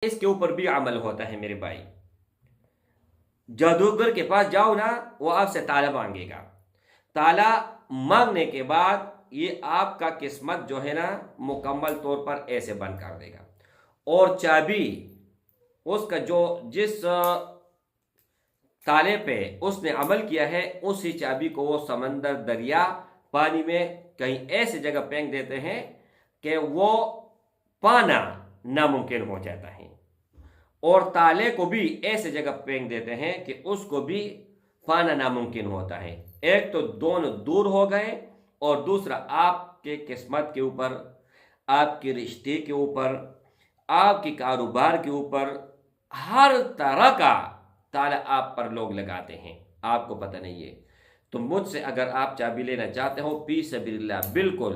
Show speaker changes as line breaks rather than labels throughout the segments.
इसके ऊपर भी अमल होता है मेरे भाई। जादूगर के पास जाओ ना, वो आपसे ताला मांगेगा। ताला मांगने के बाद ये आपका किस्मत जो है ना मुकम्मल तौर पर ऐसे बंद कर देगा। और चाबी उसका जो जिस ताले पे उसने अमल किया है, उसी चाबी को वो समंदर, दरिया, पानी में कहीं ऐसी जगह फेंक देते हैं कि वो पाना नामुमकिन हो जाता है। और ताले को भी ऐसे जगह फेंक देते हैं कि उसको भी पाना नामुमकिन होता है। एक तो दोनों दूर हो गए, और दूसरा आपके किस्मत के ऊपर, आपके रिश्ते के ऊपर, आपके कारोबार के ऊपर हर तरह का ताला आप पर लोग लगाते हैं, आपको पता नहीं है। तो मुझसे अगर आप चाबी लेना चाहते हो फी सबिलिल्लाह, बिल्कुल,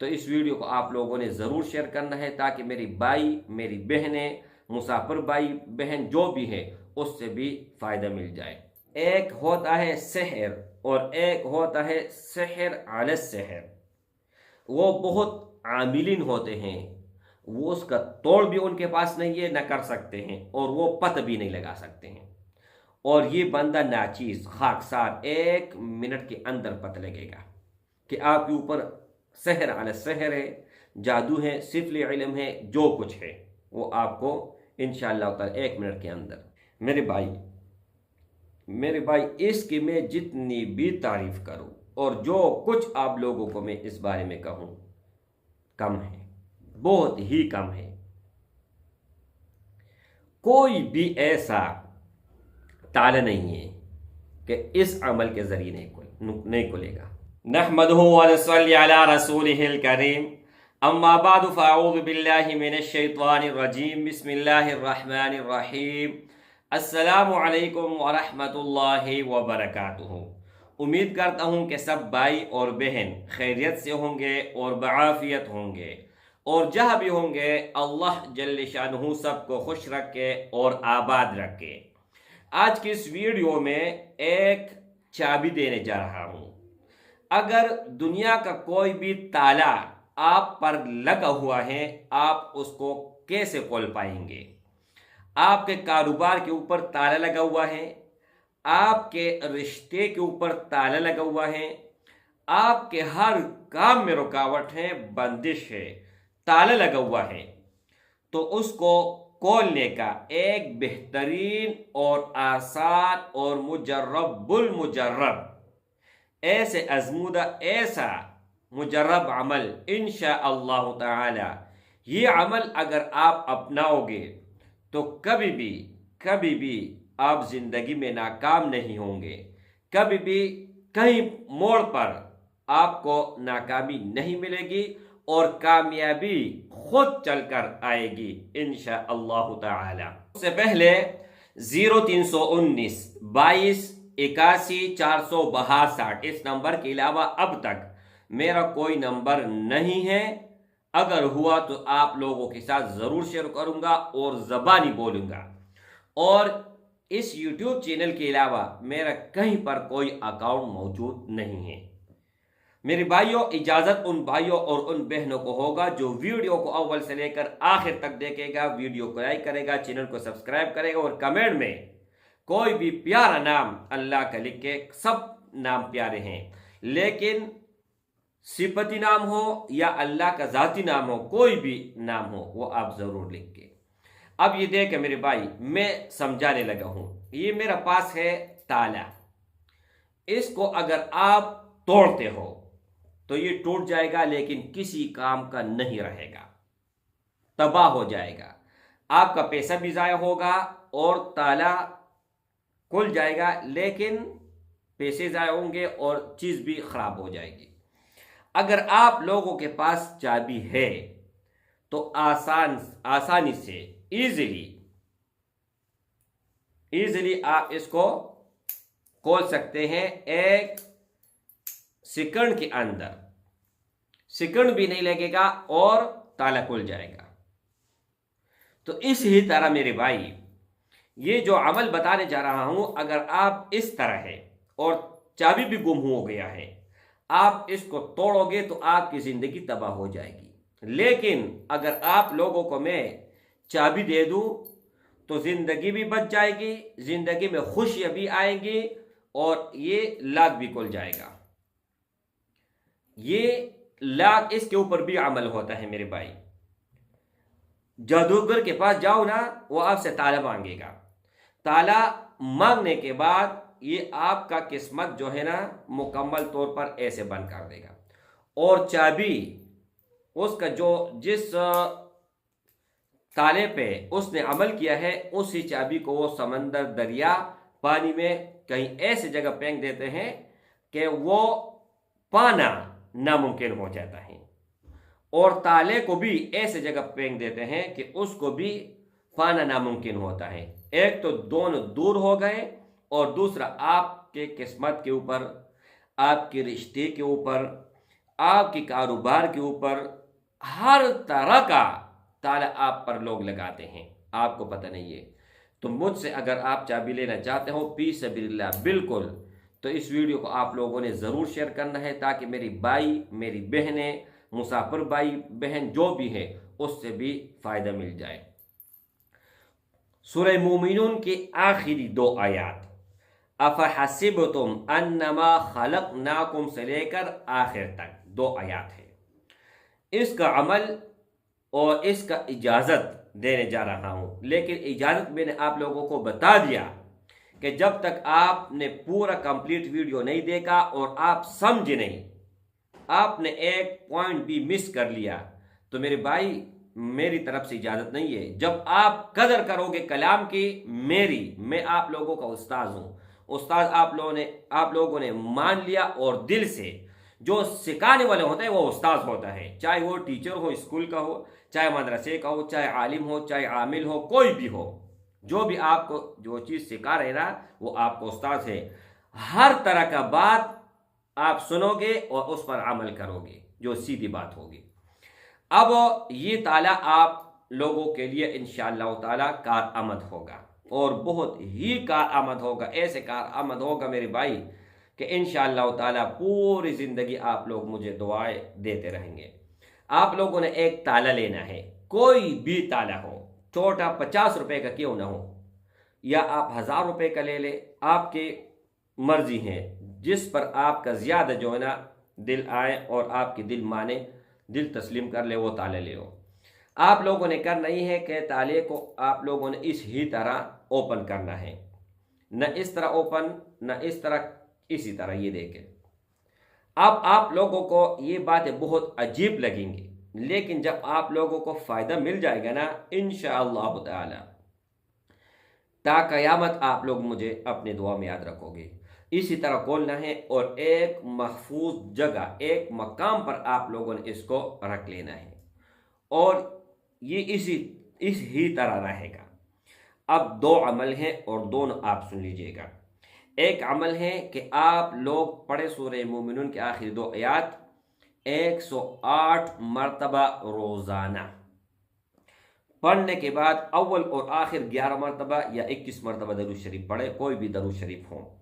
तो इस वीडियो को आप लोगों ने ज़रूर शेयर करना है, ताकि मेरी भाई, मेरी बहनें, मुसाफिर भाई बहन जो भी है, उससे भी फ़ायदा मिल जाए। एक होता है सहर और एक होता है सहर अल सहर। वो बहुत आमिलीन होते हैं, वो उसका तोड़ भी उनके पास नहीं है, न कर सकते हैं, और वो पत भी नहीं लगा सकते हैं। और ये बंदा नाचीज खाकसार 1 मिनट के अंदर पता लगेगा कि आपके ऊपर सहर अल सहर है, जादू है, सिफली इल्म है, जो कुछ है वो आपको इंशाअल्लाह ताला 1 मिनट के अंदर। मेरे भाई इसकी मैं जितनी भी तारीफ करूं और जो कुछ आप लोगों को मैं इस बारे में कहूं, कम है, बहुत ही कम है। कोई भी ऐसा ताला नहीं है कि इस अमल के जरिए नहीं खुलेगा। नहमदुहु व नसल्ली अला रसूलिहिल करीम, अम्मा बादु फ़अऊज़ु बिल्लाहि मिनश शैतानिर रजीम, बिस्मिल्लाहिर रहमानिर रहीम, अस्सलामु अलैकुम व रहमतुल्लाहि व बरकातुहू। उम्मीद करता हूँ कि सब भाई और बहन खैरियत से होंगे और बआफियत होंगे, और जहाँ भी होंगे अल्लाह जल्ल शानुहु सबको खुश रखे और आबाद रखे। आज की इस वीडियो में एक चाबी देने जा रहा हूँ। अगर दुनिया का कोई भी ताला आप पर लगा हुआ है, आप उसको कैसे खोल पाएंगे? आपके कारोबार के ऊपर ताला लगा हुआ है, आपके रिश्ते के ऊपर ताला लगा हुआ है, आपके हर काम में रुकावट है, बंदिश है, ताला लगा हुआ है, तो उसको खोलने का एक बेहतरीन और आसान और मुजर्रबुल मुजर्रब, ऐसे अजमूदा, ऐसा मुजर्रब अमल इंशाअल्लाह ताला, ये अमल अगर आप अपनाओगे तो कभी भी आप जिंदगी में नाकाम नहीं होंगे। कभी भी कहीं मोड़ पर आपको नाकामी नहीं मिलेगी और कामयाबी खुद चलकर आएगी इंशाअल्लाह ताला। उससे पहले 0319 22 81 462 इस नंबर के अलावा अब तक मेरा कोई नंबर नहीं है। अगर हुआ तो आप लोगों के साथ ज़रूर शेयर करूंगा और ज़बानी बोलूंगा। और इस YouTube चैनल के अलावा मेरा कहीं पर कोई अकाउंट मौजूद नहीं है। मेरे भाइयों, इजाज़त उन भाइयों और उन बहनों को होगा जो वीडियो को अव्वल से लेकर आखिर तक देखेगा, वीडियो को लाइक करेगा, चैनल को सब्सक्राइब करेगा और कमेंट में कोई भी प्यारा नाम अल्लाह का लिख के। सब नाम प्यारे हैं, लेकिन सिफती नाम हो या अल्लाह का ज़ाती नाम हो, कोई भी नाम हो, वो आप ज़रूर लिख के। अब ये देख मेरे भाई, मैं समझाने लगा हूँ। ये मेरा पास है ताला, इसको अगर आप तोड़ते हो तो ये टूट जाएगा, लेकिन किसी काम का नहीं रहेगा, तबाह हो जाएगा। आपका पैसा भी ज़ाया होगा और ताला खुल जाएगा, लेकिन पैसे ज़ाया होंगे और चीज़ भी ख़राब हो जाएगी। अगर आप लोगों के पास चाबी है तो आसानी से इजीली आप इसको खोल सकते हैं। 1 सेकंड के अंदर, सेकंड भी नहीं लगेगा और ताला खुल जाएगा। तो इस ही तरह मेरे भाई, ये जो अमल बताने जा रहा हूं, अगर आप इस तरह है और चाबी भी गुम हो गया है, आप इसको तोड़ोगे तो आपकी जिंदगी तबाह हो जाएगी। लेकिन अगर आप लोगों को मैं चाबी दे दूं तो ज़िंदगी भी बच जाएगी, ज़िंदगी में खुशियाँ भी आएंगी और ये लाख भी खुल जाएगा। ये लाख, इसके ऊपर भी अमल होता है मेरे भाई। जादूगर के पास जाओ ना, वो आपसे ताला मांगेगा। ताला मांगने के बाद ये आपका किस्मत जो है ना मुकम्मल तौर पर ऐसे बंद कर देगा। और चाबी उसका जो जिस ताले पे उसने अमल किया है, उसी चाबी को वो समंदर, दरिया, पानी में कहीं ऐसी जगह फेंक देते हैं कि वो पाना नामुमकिन हो जाता है। और ताले को भी ऐसे जगह फेंक देते हैं कि उसको भी पाना नामुमकिन होता है। एक तो दोनों दूर हो गए और दूसरा आपके किस्मत के ऊपर, आपके रिश्ते के ऊपर, आपके कारोबार के ऊपर हर तरह का ताला आप पर लोग लगाते हैं, आपको पता नहीं है। तो मुझसे अगर आप चाबी लेना चाहते हो फी सबिलिल्लाह बिल्कुल, तो इस वीडियो को आप लोगों ने ज़रूर शेयर करना है ताकि मेरी भाई, मेरी बहनें, मुसाफिर भाई बहन जो भी है उससे भी फ़ायदा मिल जाए। सूरह मोमिनून की आखिरी 2 आयत, अफहसिबतुम अन्नमा खलकनाकुम से लेकर आखिर तक 2 आयत है। इसका अमल और इसका इजाज़त देने जा रहा हूँ, लेकिन इजाज़त मैंने आप लोगों को बता दिया कि जब तक आपने पूरा कंप्लीट वीडियो नहीं देखा और आप समझे नहीं, आपने एक पॉइंट भी मिस कर लिया, तो मेरे भाई मेरी तरफ से इजाज़त नहीं है। जब आप कदर करोगे कलाम की, मैं आप लोगों का उस्ताद हूँ। उस्ताद आप लोगों ने मान लिया और दिल से, जो सिखाने वाले होते हैं वो उस्ताद होता है, चाहे वो टीचर हो, स्कूल का हो, चाहे मदरसे का हो, चाहे आलिम हो, चाहे आमिल हो, कोई भी हो, जो भी आपको जो चीज़ सिखा रहे ना वो आपको उस्ताद है। हर तरह का बात आप सुनोगे और उस पर अमल करोगे, जो सीधी बात होगी। अब ये ताला आप लोगों के लिए इंशाअल्लाह ताला कारआमद होगा और बहुत ही कारआमद होगा। ऐसे कारआमद होगा मेरे भाई कि इंशाअल्लाह ताला पूरी ज़िंदगी आप लोग मुझे दुआएं देते रहेंगे। आप लोगों ने एक ताला लेना है, कोई भी ताला हो, छोटा 50 रुपए का क्यों ना हो, या आप 1000 रुपए का ले ले, आपकी मर्जी है। जिस पर आपका ज़्यादा जो है ना दिल आए और आपकी दिल माने, दिल तस्लीम कर ले, वो ताला ले लो। आप लोगों ने करना ही है कि ताले को आप लोगों ने इस ही तरह ओपन करना है, न इस तरह ओपन, न इस तरह, इसी तरह। ये देखें, अब आप लोगों को ये बातें बहुत अजीब लगेंगी, लेकिन जब आप लोगों को फ़ायदा मिल जाएगा ना इंशाअल्लाह ताला, ता क़यामत आप लोग मुझे अपने दुआ में याद रखोगे। इसी तरह खोलना है और एक महफूज जगह, एक मकाम पर आप लोगों ने इसको रख लेना है और ये इस ही तरह रहेगा। अब 2 अमल हैं और दोनों आप सुन लीजिएगा। एक अमल है कि आप लोग पढ़े सूरह मोमिनून के आखिरी 2 आयत 108 मरतबा रोज़ाना। पढ़ने के बाद अव्वल और आखिर 11 मरतबा या 21 मरतबा दरूद शरीफ पढ़े, कोई भी दरूद शरीफ हो।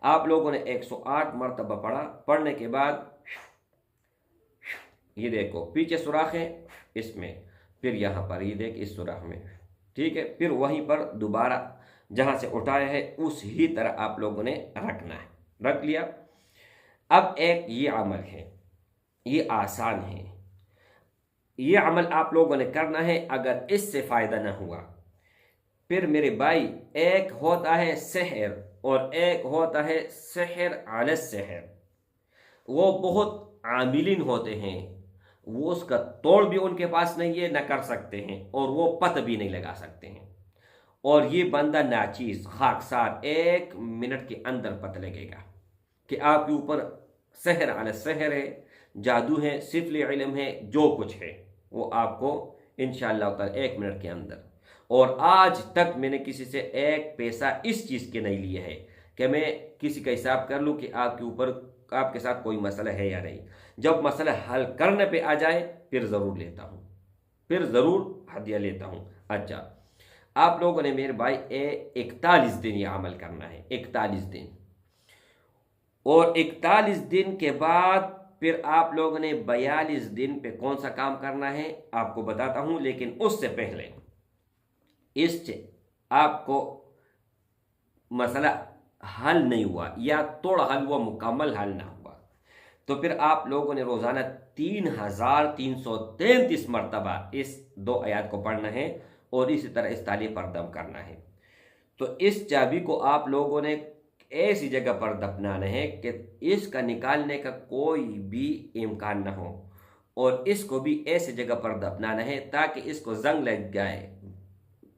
आप लोगों ने 108 मरतबा पढ़ा। पढ़ने के बाद ये देखो पीछे सुराख है इसमें, फिर यहाँ पर ये देख इस सुराख में, ठीक है, फिर वहीं पर दोबारा जहाँ से उठाया है उस ही तरह आप लोगों ने रखना है। रख लिया। अब एक ये अमल है, ये आसान है, ये अमल आप लोगों ने करना है। अगर इससे फ़ायदा ना हुआ, फिर मेरे भाई एक होता है सहर और एक होता है सहर अला सहर। वो बहुत आमिलीन होते हैं, वो उसका तोड़ भी उनके पास नहीं है, न कर सकते हैं, और वो पत भी नहीं लगा सकते हैं। और ये बंदा नाचीज़ खाकसार 1 मिनट के अंदर पता लगेगा कि आपके ऊपर सहर अला सहर है, जादू है, सिफली इल्म है, जो कुछ है वो आपको इंशाअल्लाह ताला 1 मिनट के अंदर। और आज तक मैंने किसी से 1 पैसा इस चीज़ के नहीं लिए है कि मैं किसी का हिसाब कर लूँ कि आपके ऊपर, आपके साथ कोई मसला है या नहीं। जब मसला हल करने पे आ जाए फिर ज़रूर लेता हूँ, फिर ज़रूर हदिया लेता हूँ। अच्छा, आप लोगों ने मेरे भाई 41 दिन ये अमल करना है, 41 दिन। और 41 दिन के बाद फिर आप लोगों ने 42 दिन पे कौन सा काम करना है आपको बताता हूँ, लेकिन उससे पहले इससे आपको मसला हल नहीं हुआ या थोड़ा हल हुआ, मुकम्मल हल ना हुआ, तो फिर आप लोगों ने रोज़ाना 3333 मरतबा इस 2 आयत को पढ़ना है और इसी तरह इस तालीम पर दम करना है। तो इस चाबी को आप लोगों ने ऐसी जगह पर दफनाना है कि इसका निकालने का कोई भी इम्कान ना हो, और इसको भी ऐसी जगह पर दफनाना है ताकि इसको जंग लग जाए,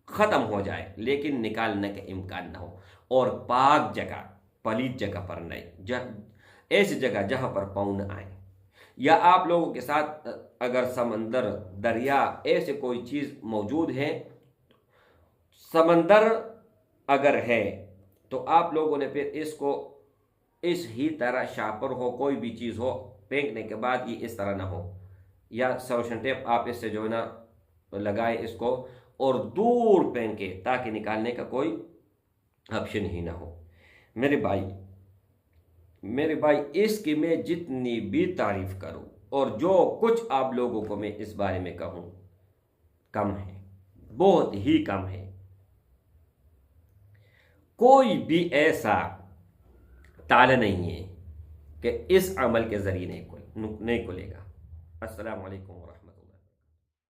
ख़त्म हो जाए, लेकिन निकालने का इम्कान ना हो। और पाक जगह, पलीत जगह पर नहीं, ऐसी जगह जहाँ पर पाँव न आए। या आप लोगों के साथ अगर समंदर, दरिया, ऐसे कोई चीज़ मौजूद है, समंदर अगर है, तो आप लोगों ने फिर इसको इस ही तरह शापर हो, कोई भी चीज़ हो, फेंकने के बाद ये इस तरह ना हो, या सरोशन टेप आप इससे जो है ना लगाए इसको और दूर फेंके ताकि निकालने का कोई ऑप्शन ही ना हो। मेरे भाई इसकी मैं जितनी भी तारीफ करूं और जो कुछ आप लोगों को मैं इस बारे में कहूं, कम है, बहुत ही कम है। कोई भी ऐसा ताला नहीं है कि इस अमल के जरिए नहीं खुलेगा। अस्सलाम वालेकुम।